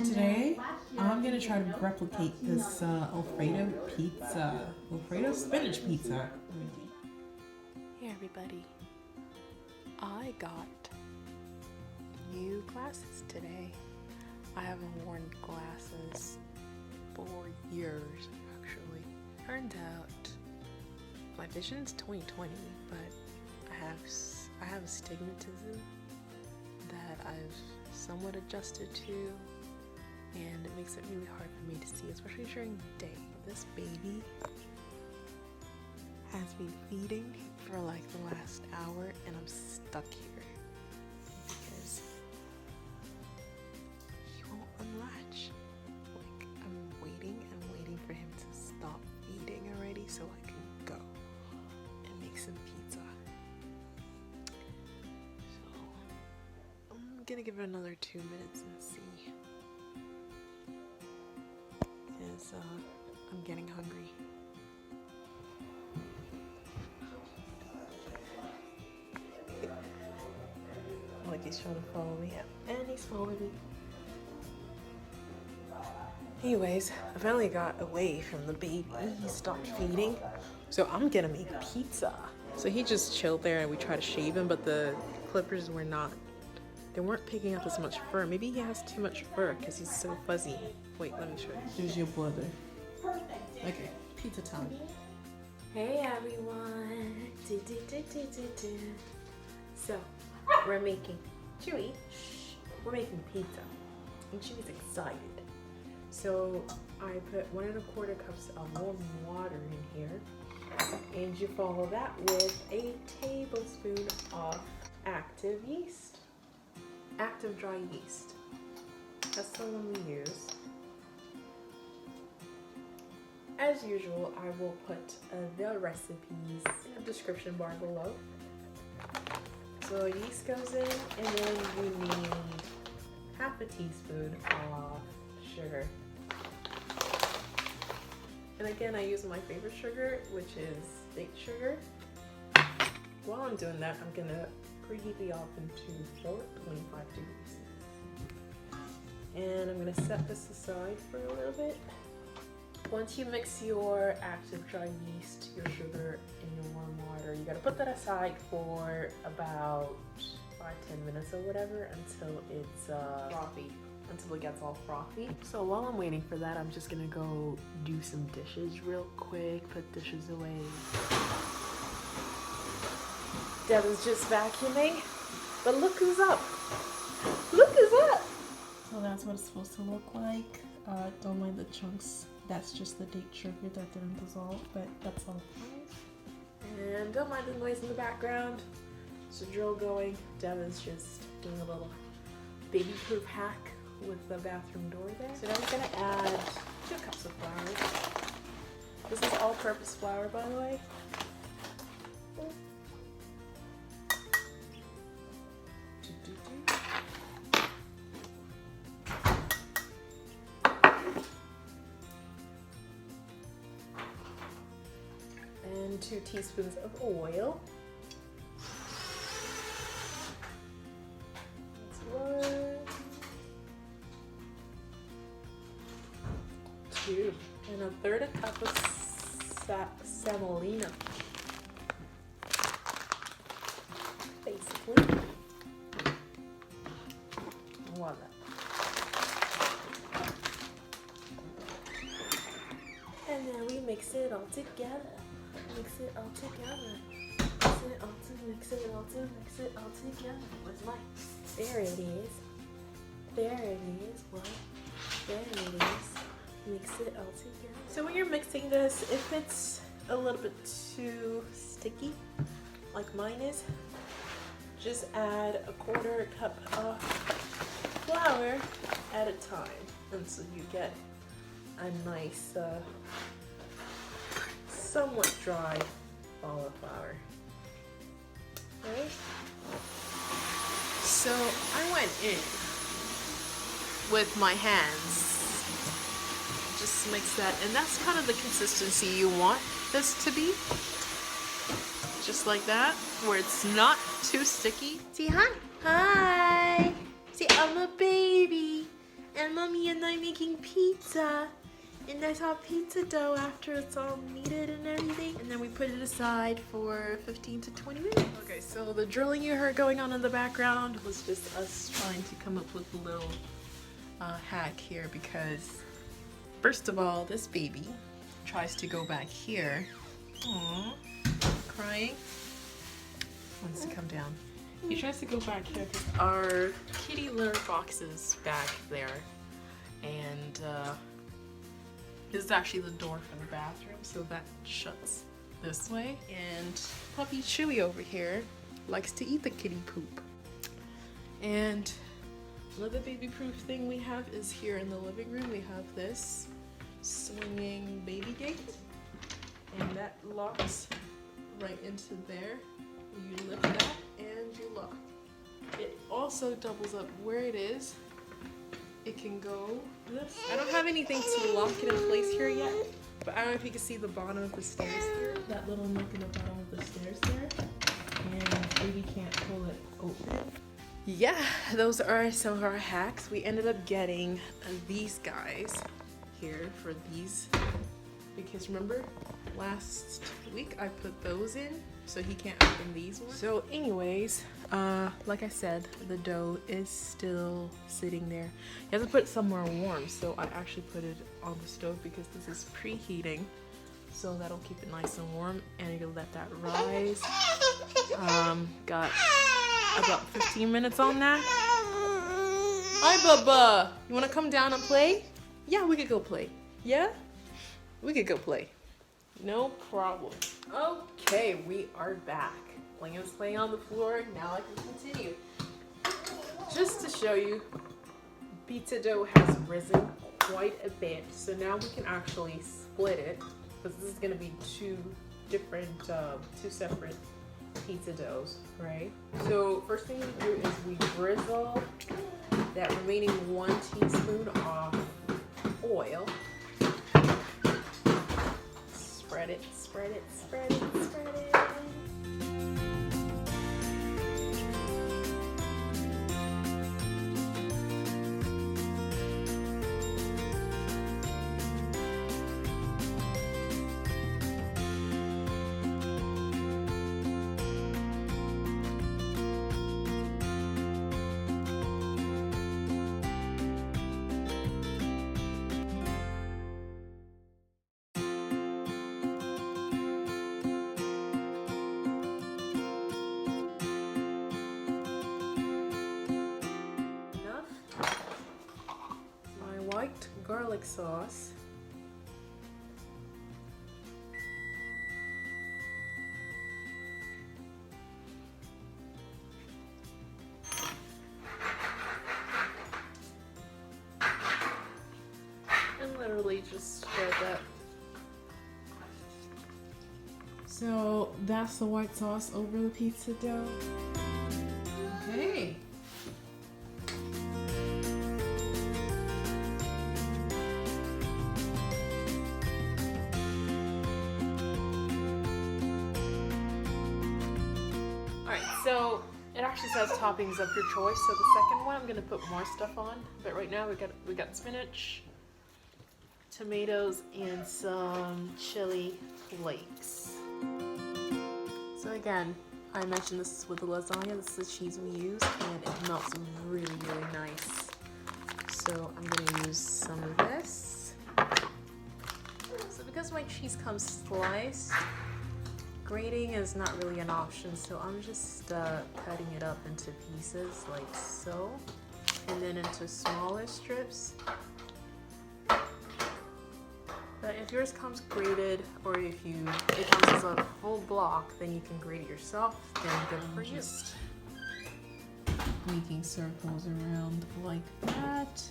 Today, I'm gonna try to replicate this Alfredo Spinach Pizza. Hey everybody, I got new glasses today. I haven't worn glasses for years, actually. Turns out my vision's 20/20, but I have astigmatism that I've somewhat adjusted to, and it makes it really hard for me to see, especially during the day. This baby has been feeding for like the last hour, and I'm stuck here because he won't unlatch. Like, I'm waiting and waiting for him to stop feeding already so I can go and make some pizza. So I'm gonna give it another 2 minutes and see, because I'm getting hungry. Like he's trying to follow me up, and he's following me. Anyways, I finally got away from the baby. He stopped feeding, so I'm gonna make pizza. So he just chilled there, and we tried to shave him, but the clippers they weren't picking up as much fur. Maybe he has too much fur because he's so fuzzy. Wait, let me show you. Here's your brother. Okay, pizza time. Hey everyone! So, we're making Chewy. We're making pizza, and Chewy's excited. So I put 1 1/4 cups of warm water in here, and you follow that with a tablespoon of active yeast, active dry yeast. That's the one we use. As usual, I will put the recipes in the description bar below. So yeast goes in, and then you need 1/2 teaspoon of sugar. And again, I use my favorite sugar, which is date sugar. While I'm doing that, I'm gonna preheat the oven to 425 degrees. And I'm gonna set this aside for a little bit. Once you mix your active dry yeast, your sugar, and your warm water, you gotta put that aside for about 5-10 minutes or whatever until it's frothy, until it gets all frothy. So while I'm waiting for that, I'm just gonna go do some dishes real quick, put dishes away. Devin's just vacuuming, but look who's up. Look who's up. So that's what it's supposed to look like. Don't mind the chunks. That's just the date sugar that didn't dissolve, but that's all. And don't mind the noise in the background. There's a drill going. Devin's just doing a little baby-proof hack with the bathroom door there. So now we're gonna add 2 cups of flour. This is all-purpose flour, by the way. And 2 teaspoons of oil. That's 1, 2, and 1/3 cup of semolina. Basically. Voila. And then we mix it all together. Mix it all together. Mix it all together. What's mine? There it is. There it is. What? There it is. Mix it all together. So when you're mixing this, if it's a little bit too sticky, like mine is, just add 1/4 cup of flour at a time until you get a nice, somewhat dry ball of flour. Right? So I went in with my hands, just mix that, and that's kind of the consistency you want this to be. Just like that, where it's not too sticky. See, hi. Hi. See, I'm a baby. And Mommy and I making pizza. And that's our pizza dough after it's all kneaded and everything. And then we put it aside for 15 to 20 minutes. Okay, so the drilling you heard going on in the background was just us trying to come up with a little hack here, because first of all, this baby tries to go back here. Aww, crying. Wants to come down. He tries to go back here because our kitty litter box is back there. And this is actually the door for the bathroom, so that shuts this way. And puppy Chewy over here likes to eat the kitty poop. And another baby-proof thing we have is here in the living room. We have this swinging baby gate, and that locks right into there. You lift that and you lock. It also doubles up where it is. It can go this. I don't have anything to lock it in place here yet, but I don't know if you can see the bottom of the stairs here. That little nook in the bottom of the stairs there. And baby can't pull it open. Yeah, those are some of our hacks. We ended up getting these guys here for these, because remember last week I put those in so he can't open these ones. So anyways, like I said, the dough is still sitting there. You have to put it somewhere warm, so I actually put it on the stove because this is preheating, so that'll keep it nice and warm. And you'll let that rise. Got about 15 minutes on that. Hi Bubba, you wanna come down and play? Yeah, we could go play. Yeah? We could go play. No problem. Okay, we are back. Liam's playing on the floor. Now I can continue. Just to show you, pizza dough has risen quite a bit. So now we can actually split it, because this is going to be two separate pizza doughs, right? So first thing we do is we drizzle that remaining 1 teaspoon of oil. Spread it, spread it, spread it, spread it. White garlic sauce. And literally just spread that. So that's the white sauce over the pizza dough. Okay. So it actually says toppings of your choice. So the second one, I'm gonna put more stuff on. But right now we got spinach, tomatoes, and some chili flakes. So again, I mentioned this is with the lasagna. This is the cheese we use, and it melts really, really nice. So I'm gonna use some of this. So because my cheese comes sliced, grating is not really an option, so I'm just cutting it up into pieces like so, and then into smaller strips. But if yours comes grated, or if it comes as a full block, then you can grate it yourself. Then good for you. Just making circles around like that.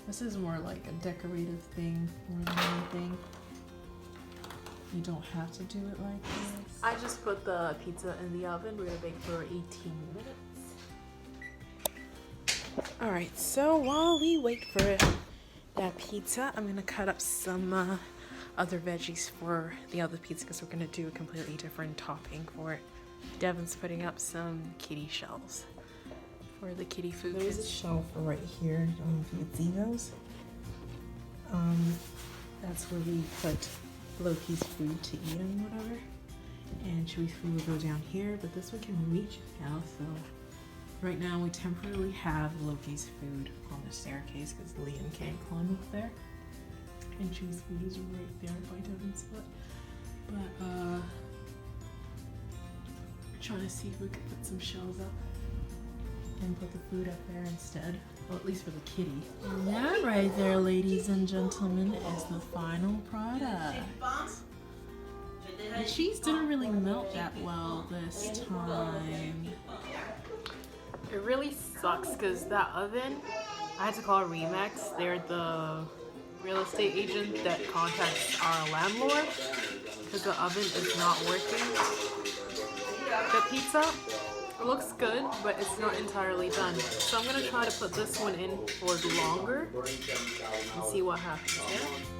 This is more like a decorative thing more than anything. You don't have to do it like this. I just put the pizza in the oven. We're gonna bake for 18 minutes. All right, so while we wait for that pizza, I'm gonna cut up some other veggies for the other pizza, because we're gonna do a completely different topping for it. Devin's putting up some kitty shells Where the kitty food There's a is. shelf right here. I don't know if you can see those. That's where we put Loki's food to eat and whatever. And Chewy's food will go down here, but this one can reach now, so right now we temporarily have Loki's food on the staircase because Liam can't climb up there. And Chewy's food is right there by Devin's foot. But trying to see if we could put some shelves up and put the food up there instead. Well, at least for the kitty. And that right there, ladies and gentlemen, is the final product. The cheese didn't really melt that well this time. It really sucks because that oven, I had to call Remax. They're the real estate agent that contacts our landlord because the oven is not working. The pizza looks good, but it's not entirely done. So I'm gonna try to put this one in for longer and see what happens. Yeah?